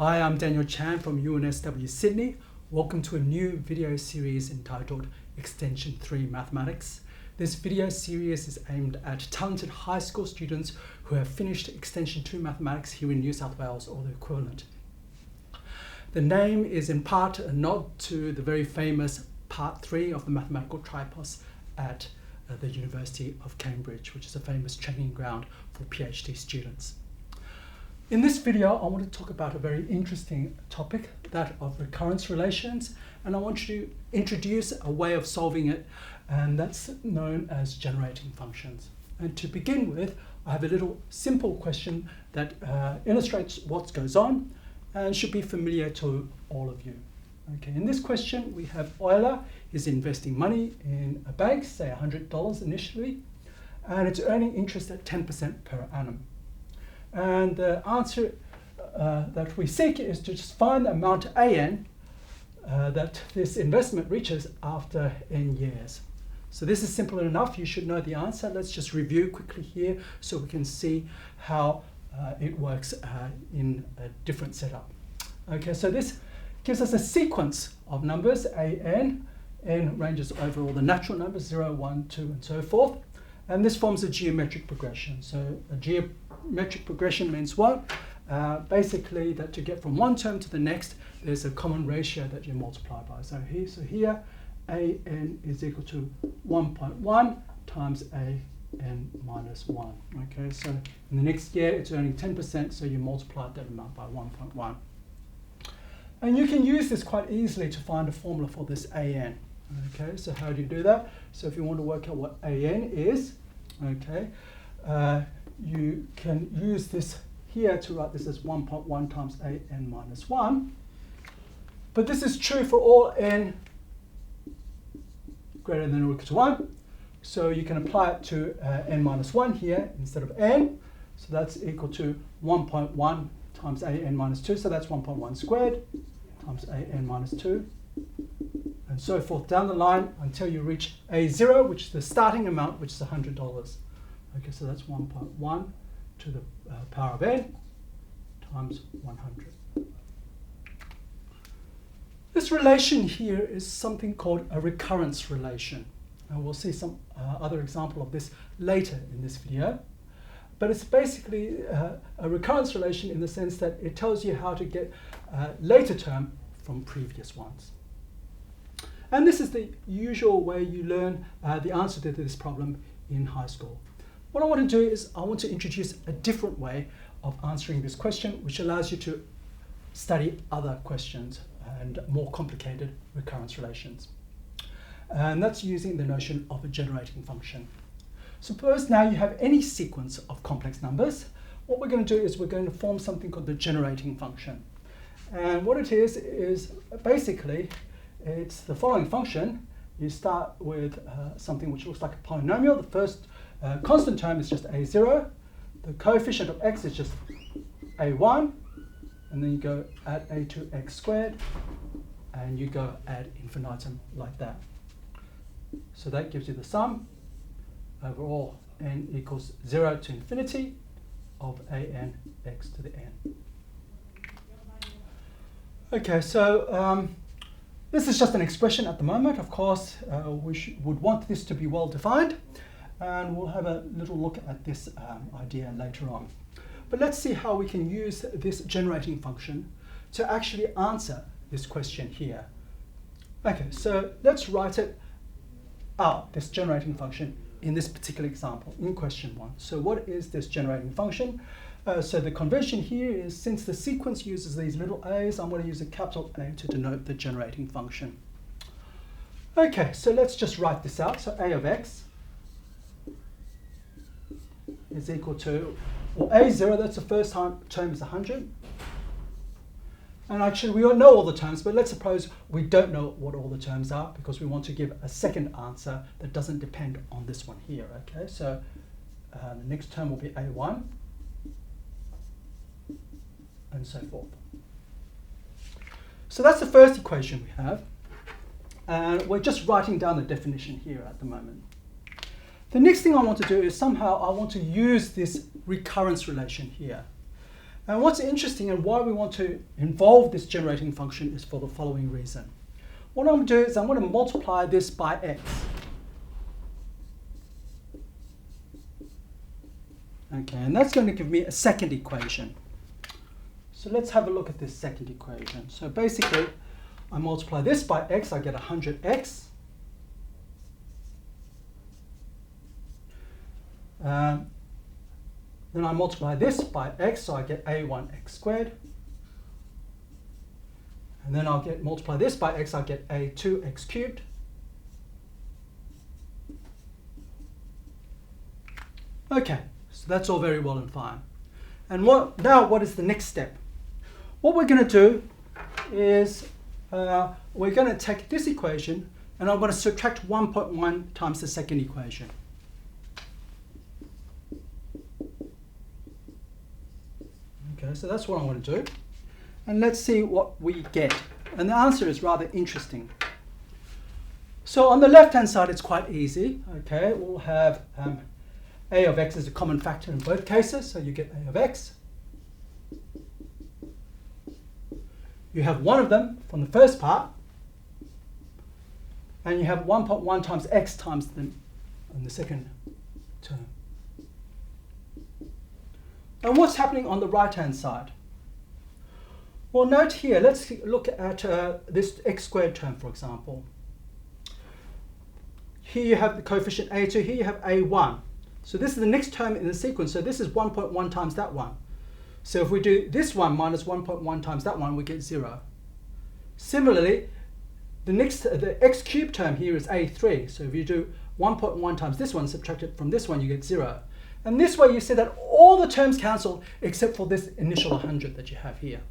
Hi, I'm Daniel Chan from UNSW Sydney. Welcome to a new video series entitled Extension 3 Mathematics. This video series is aimed at talented high school students who have finished Extension 2 Mathematics here in New South Wales or the equivalent. The name is in part a nod to the very famous Part 3 of the mathematical tripos at the University of Cambridge, which is a famous training ground for PhD students. In this video, I want to talk about a very interesting topic, that of recurrence relations, and I want to introduce a way of solving it, and that's known as generating functions. And to begin with, I have a little simple question that illustrates what goes on and should be familiar to all of you. Okay, in this question, we have Euler is investing money in a bank, say $100 initially, and it's earning interest at 10% per annum. And the answer that we seek is to just find the amount an that this investment reaches after n years. So this is simple enough. You should know the answer. Let's just review quickly here so we can see how it works in a different setup. Okay, so this gives us a sequence of numbers, n ranges over all the natural numbers, 0, 1, 2, and so forth. And this forms a geometric progression. So a geometric progression means what? Basically that to get from one term to the next, there's a common ratio that you multiply by. So here, an is equal to 1.1 times an minus 1. Okay, so in the next year, it's earning 10%, so you multiply that amount by 1.1. And you can use this quite easily to find a formula for this an. Okay, so how do you do that? So if you want to work out what an is, okay, you can use this here to write this as 1.1 times an minus 1. But this is true for all n greater than or equal to 1. So you can apply it to n minus 1 here instead of n. So that's equal to 1.1 times an minus 2. So that's 1.1 squared times an minus 2. And so forth down the line until you reach a0, which is the starting amount, which is $100. Okay, so that's 1.1 to the power of n times 100. This relation here is something called a recurrence relation. And we'll see some other example of this later in this video. But it's basically a recurrence relation in the sense that it tells you how to get a later term from previous ones. And this is the usual way you learn the answer to this problem in high school. What I want to do is I want to introduce a different way of answering this question, which allows you to study other questions and more complicated recurrence relations. And that's using the notion of a generating function. Suppose now you have any sequence of complex numbers. What we're going to do is we're going to form something called the generating function. And what it is basically it's the following function. You start with something which looks like a polynomial. The first constant term is just a0. The coefficient of x is just a1. And then you go add a2x squared. And you go ad infinitum like that. So that gives you the sum over all n equals 0 to infinity of an x to the n. Okay, so this is just an expression at the moment. Of course, we would want this to be well defined, and we'll have a little look at this idea later on. But let's see how we can use this generating function to actually answer this question here. Okay, so let's write it out, this generating function, in this particular example, in question 1. So what is this generating function? So the convention here is, since the sequence uses these little a's, I'm going to use a capital A to denote the generating function. Okay, so let's just write this out. So a of x is equal to, well, a0, that's the first term is 100. And actually, we all know all the terms, but let's suppose we don't know what all the terms are because we want to give a second answer that doesn't depend on this one here. Okay, so the next term will be a1, and so forth. So that's the first equation we have. And we're just writing down the definition here at the moment. The next thing I want to do is somehow I want to use this recurrence relation here. And what's interesting and why we want to involve this generating function is for the following reason. What I'm going to do is I'm going to multiply this by x. Okay, and that's going to give me a second equation. So let's have a look at this second equation. So basically, I multiply this by x, I get 100x. Then I multiply this by x, so I get a1x squared. And then I'll multiply this by x, I get a2x cubed. Okay, so that's all very well and fine. And now what is the next step? What we're going to do is we're going to take this equation and I'm going to subtract 1.1 times the second equation. Okay, so that's what I'm going to do. And let's see what we get. And the answer is rather interesting. So on the left-hand side, it's quite easy. Okay, we'll have a of x is a common factor in both cases, so you get a of x. You have one of them from the first part, and you have 1.1 times x times them in the second term. And what's happening on the right-hand side? Well, note here, let's look at this x squared term, for example. Here you have the coefficient a2, here you have a1. So this is the next term in the sequence, so this is 1.1 times that one. So if we do this one minus 1.1 times that one, we get 0. Similarly, the x cubed term here is a3. So if you do 1.1 times this one, subtract it from this one, you get 0. And this way you see that all the terms cancel except for this initial 100 that you have here.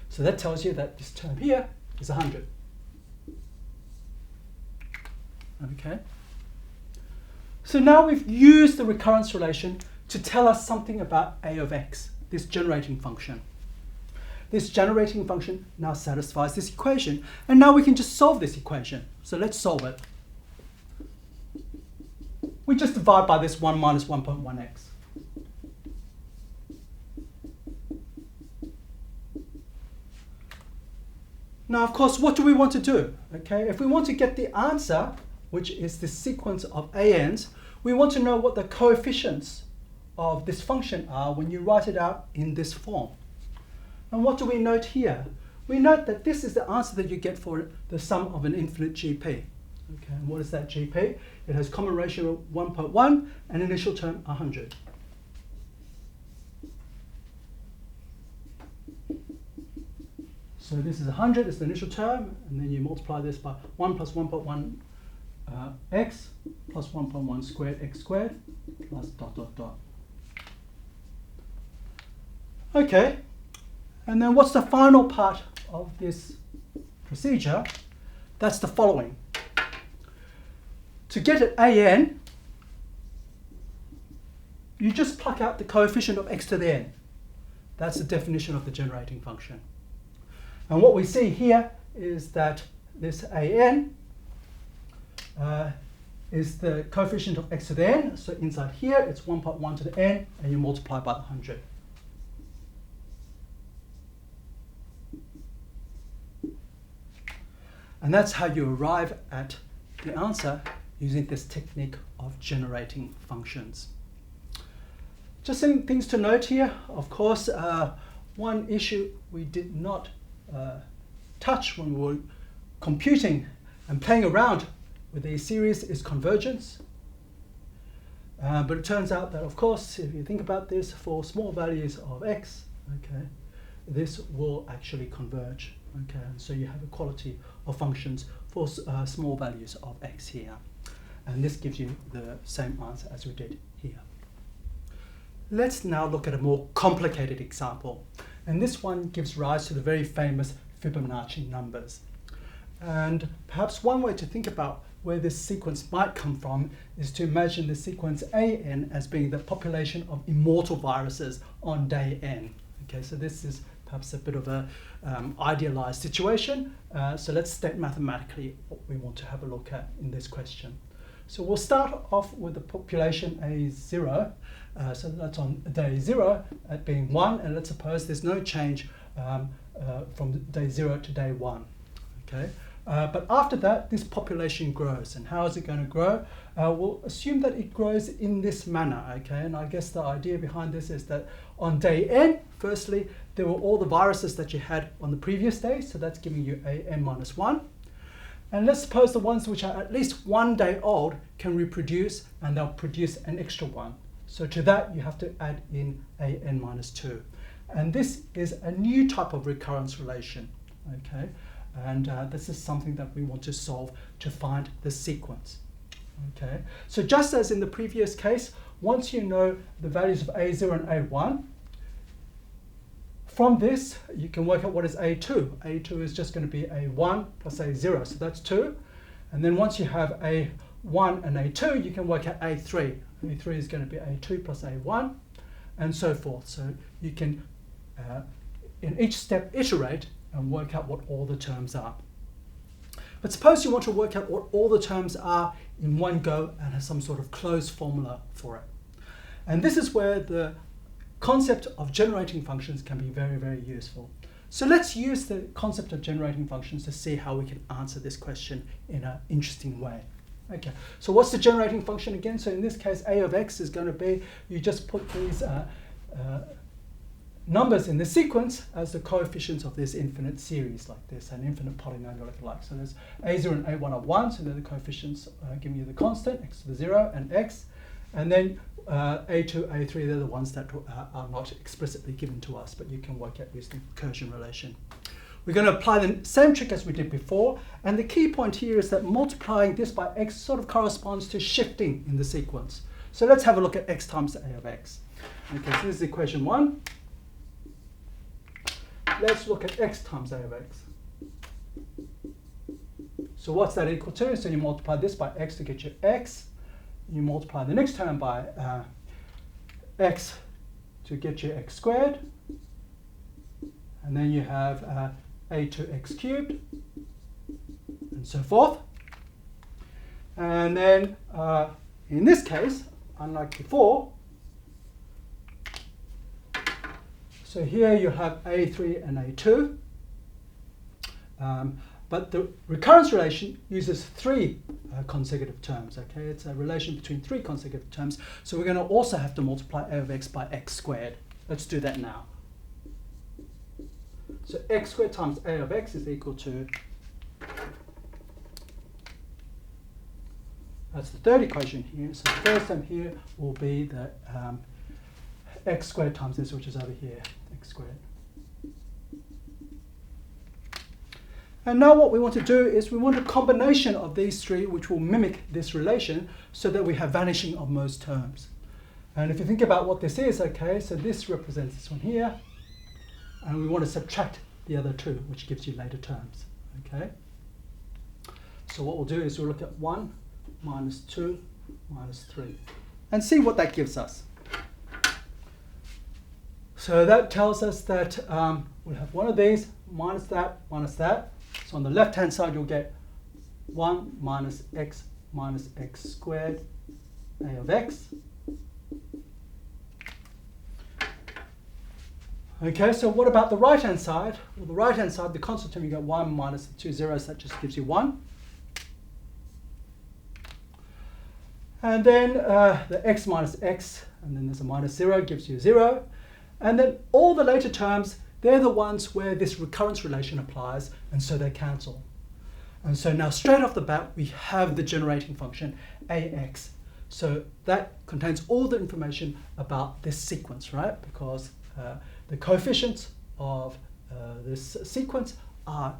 So that tells you that this term here is 100. Okay. So now we've used the recurrence relation to tell us something about a of x, this generating function. This generating function now satisfies this equation, and now we can just solve this equation. So let's solve it. We just divide by this 1 minus 1.1x. Now, of course, what do we want to do? Okay, if we want to get the answer, which is the sequence of ANs, we want to know what the coefficients of this function are when you write it out in this form. And what do we note here? We note that this is the answer that you get for the sum of an infinite GP. Okay, and what is that GP? It has common ratio of 1.1 and initial term 100. So this is 100, it's the initial term, and then you multiply this by 1 plus 1.1 x plus 1.1 squared x squared plus dot dot dot. Okay, and then what's the final part of this procedure? That's the following. To get at an, you just pluck out the coefficient of x to the n. That's the definition of the generating function. And what we see here is that this an is the coefficient of x to the n. So inside here, it's 1.1 to the n, and you multiply by the 100. And that's how you arrive at the answer using this technique of generating functions. Just some things to note here. Of course, one issue we did not touch when we were computing and playing around with these series is convergence. But it turns out that, of course, if you think about this, for small values of x, okay, this will actually converge. Okay, and so you have equality of functions for small values of x here. And this gives you the same answer as we did here. Let's now look at a more complicated example. And this one gives rise to the very famous Fibonacci numbers. And perhaps one way to think about where this sequence might come from is to imagine the sequence AN as being the population of immortal viruses on day N. Okay, so this is perhaps a bit of a idealized situation. So let's state mathematically what we want to have a look at in this question. So we'll start off with the population A0. So that's on day 0 at being 1, and let's suppose there's no change from day 0 to day 1. Okay. But after that, this population grows. And how is it going to grow? We'll assume that it grows in this manner, okay? And I guess the idea behind this is that on day n, firstly, there were all the viruses that you had on the previous day, so that's giving you a n minus 1. And let's suppose the ones which are at least 1 day old can reproduce, and they'll produce an extra one. So to that, you have to add in a n minus 2. And this is a new type of recurrence relation, okay? And this is something that we want to solve to find the sequence. Okay, so just as in the previous case, once you know the values of A0 and A1, from this you can work out what is A2. A2 is just going to be A1 plus A0, so that's 2. And then once you have A1 and A2, you can work out A3. A3 is going to be A2 plus A1, and so forth. So you can, in each step, iterate and work out what all the terms are. But suppose you want to work out what all the terms are in one go and have some sort of closed formula for it. And this is where the concept of generating functions can be very, very useful. So let's use the concept of generating functions to see how we can answer this question in an interesting way. Okay, so what's the generating function again? So in this case, a of x is going to be, you just put these numbers in the sequence as the coefficients of this infinite series like this, an infinite polynomial if you like. So there's A0 and A1 are 1, so they're the coefficients giving you the constant, x to the 0 and x. And then A2, A3, they're the ones that are not explicitly given to us, but you can work out using the recursion relation. We're going to apply the same trick as we did before, and the key point here is that multiplying this by x sort of corresponds to shifting in the sequence. So let's have a look at x times a of x. Okay, so this is equation 1. Let's look at x times a of x. So what's that equal to? So you multiply this by x to get your x. You multiply the next term by x to get your x squared. And then you have a2x cubed, and so forth. And then in this case, unlike before, so here you have A3 and A2, but the recurrence relation uses 3 consecutive terms, okay? It's a relation between 3 consecutive terms, so we're going to also have to multiply a of x by x squared. Let's do that now. So x squared times a of x is equal to, that's the third equation here, so the first term here will be the x squared times this, which is over here, x squared. And now what we want to do is we want a combination of these 3 which will mimic this relation so that we have vanishing of most terms. And if you think about what this is, okay, so this represents this one here, and we want to subtract the other 2, which gives you later terms, okay? So what we'll do is we'll look at 1 minus 2 minus 3 and see what that gives us. So that tells us that we'll have one of these minus that minus that. So on the left hand side you'll get 1 minus x squared a of x. Okay, so what about the right hand side? Well, the right hand side, the constant term, you get 1 minus the 2 zeros, that just gives you 1. And then the x minus x, and then there's a minus 0, gives you 0. And then all the later terms, they're the ones where this recurrence relation applies, and so they cancel. And so now straight off the bat, we have the generating function ax. So that contains all the information about this sequence, right? Because the coefficients of this sequence are,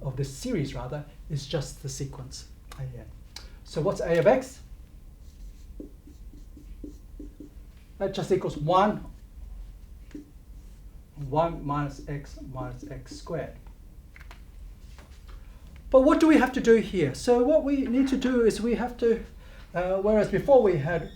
of this series rather, is just the sequence an. So what's a of x? That just equals 1 minus x squared. But what do we have to do here? So what we need to do is we have to, whereas before we had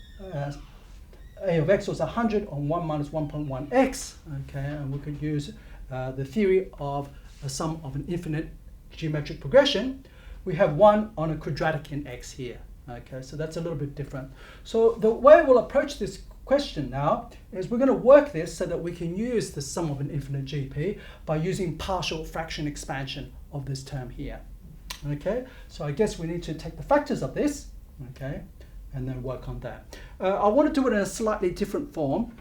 a of x was 100 on 1 minus 1.1x, okay, and we could use the theory of a sum of an infinite geometric progression, we have 1 on a quadratic in x here. Okay, so that's a little bit different. So the way we'll approach this question now is we're going to work this so that we can use the sum of an infinite GP by using partial fraction expansion of this term here. Okay, so I guess we need to take the factors of this, okay, and then work on that. I want to do it in a slightly different form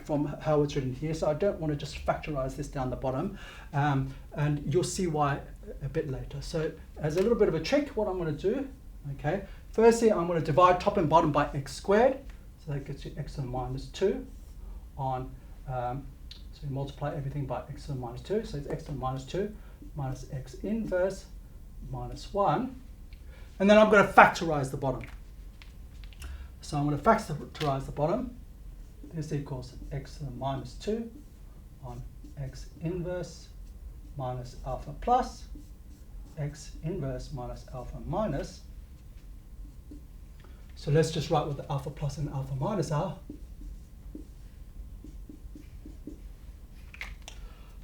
from how it's written here, so I don't want to just factorize this down the bottom, and you'll see why a bit later. So as a little bit of a trick, what I'm going to do, okay, firstly I'm going to divide top and bottom by x squared, so that gets you x to the minus 2 on, so you multiply everything by x to the minus 2, so it's x to the minus 2 minus x inverse minus 1, and then I'm going to factorize the bottom. So I'm going to factorize the bottom. This equals x to the minus 2 on x inverse minus alpha plus x inverse minus alpha minus. So let's just write what the alpha plus and alpha minus are.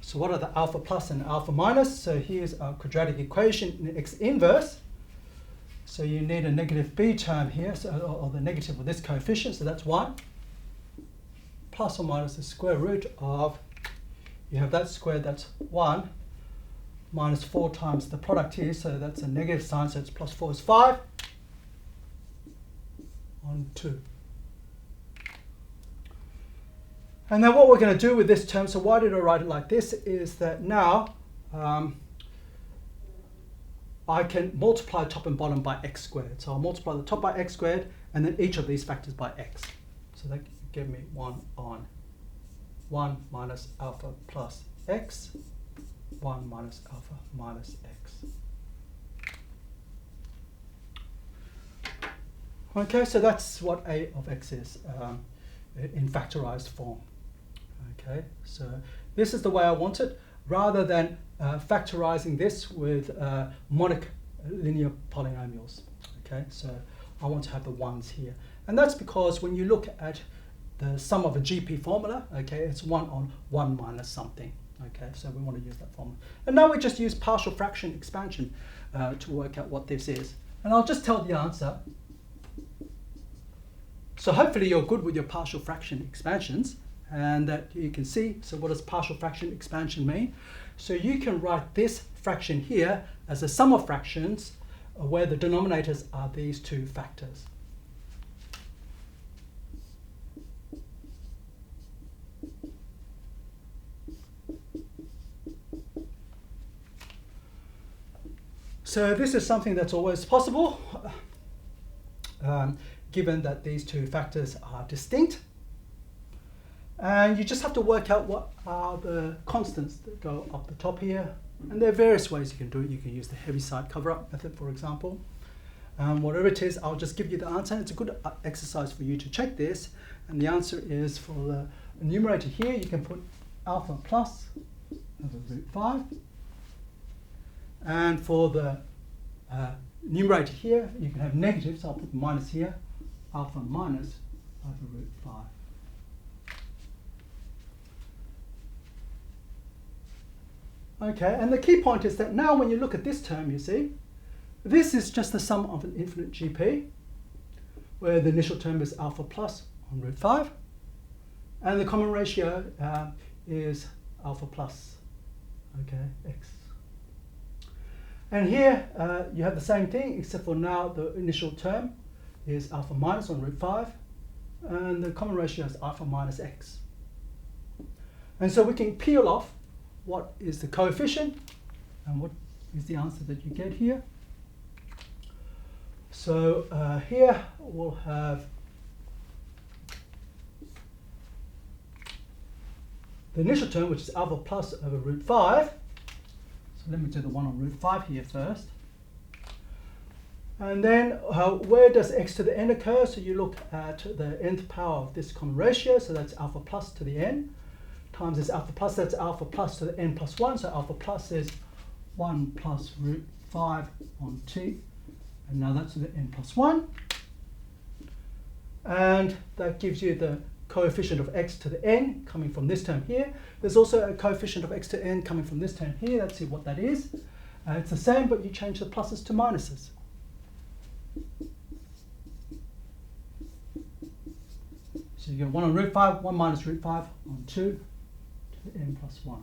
So what are the alpha plus and alpha minus? So here's our quadratic equation in x inverse. So you need a negative b term here, so, or the negative of this coefficient, so that's 1. Plus or minus the square root of, you have that squared, that's 1, minus 4 times the product here, so that's a negative sign, so it's plus 4 is 5, on 2. And then what we're going to do with this term, so why did I write it like this, is that now I can multiply top and bottom by x squared. So I'll multiply the top by x squared and then each of these factors by x. So that give me 1 on 1 minus alpha plus x, 1 minus alpha minus x. Okay, so that's what a of x is in factorized form. Okay, so this is the way I want it, rather than factorizing this with monic linear polynomials. Okay, so I want to have the ones here, and that's because when you look at the sum of a GP formula, okay, it's 1 on 1 minus something. Okay, so we want to use that formula, and now we just use partial fraction expansion to work out what this is, and I'll just tell the answer. So hopefully you're good with your partial fraction expansions, and that you can see, so what does partial fraction expansion mean? So you can write this fraction here as a sum of fractions where the denominators are these two factors. So this is something that's always possible, given that these two factors are distinct. And you just have to work out what are the constants that go up the top here. And there are various ways you can do it. You can use the Heaviside cover-up method, for example. Whatever it is, I'll just give you the answer. It's a good exercise for you to check this. And the answer is, for the numerator here, you can put alpha plus over root 5. And for the numerator here, you can have negative, so I'll put minus here, alpha minus over root 5. Okay, and the key point is that now when you look at this term, you see, this is just the sum of an infinite GP, where the initial term is alpha plus on root 5, and the common ratio is alpha plus, okay, x. And here you have the same thing, except for now the initial term is alpha minus on root 5, and the common ratio is alpha minus x. And so we can peel off what is the coefficient and what is the answer that you get here. So here we'll have the initial term, which is alpha plus over root 5. So let me do the one on root 5 here first. And then where does x to the n occur? So you look at the nth power of this common ratio, so that's alpha plus to the n, times this alpha plus, that's alpha plus to the n plus 1, so alpha plus is 1 plus root 5 on t, and now that's to the n plus 1. And that gives you the coefficient of x to the n coming from this term here. There's also a coefficient of x to n coming from this term here. Let's see what that is. It's the same, but you change the pluses to minuses. So you get 1 on root 5, 1 minus root 5 on 2 to the n plus 1.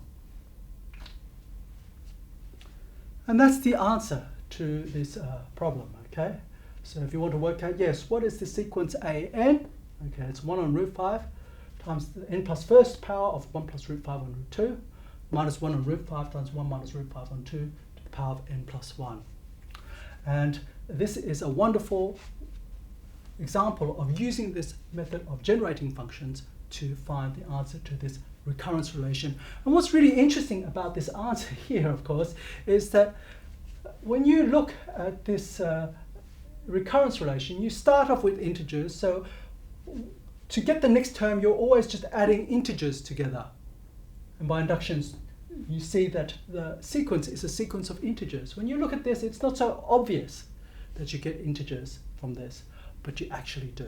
And that's the answer to this problem, okay? So if you want to work out, yes, what is the sequence an? Okay, it's 1 on root 5 times the n plus first power of 1 plus root 5 on root 2 minus 1 on root 5 times 1 minus root 5 on 2 to the power of n plus 1. And this is a wonderful example of using this method of generating functions to find the answer to this recurrence relation. And what's really interesting about this answer here, of course, is that when you look at this recurrence relation, you start off with integers. So to get the next term, you're always just adding integers together. And by induction, you see that the sequence is a sequence of integers. When you look at this, it's not so obvious that you get integers from this, but you actually do.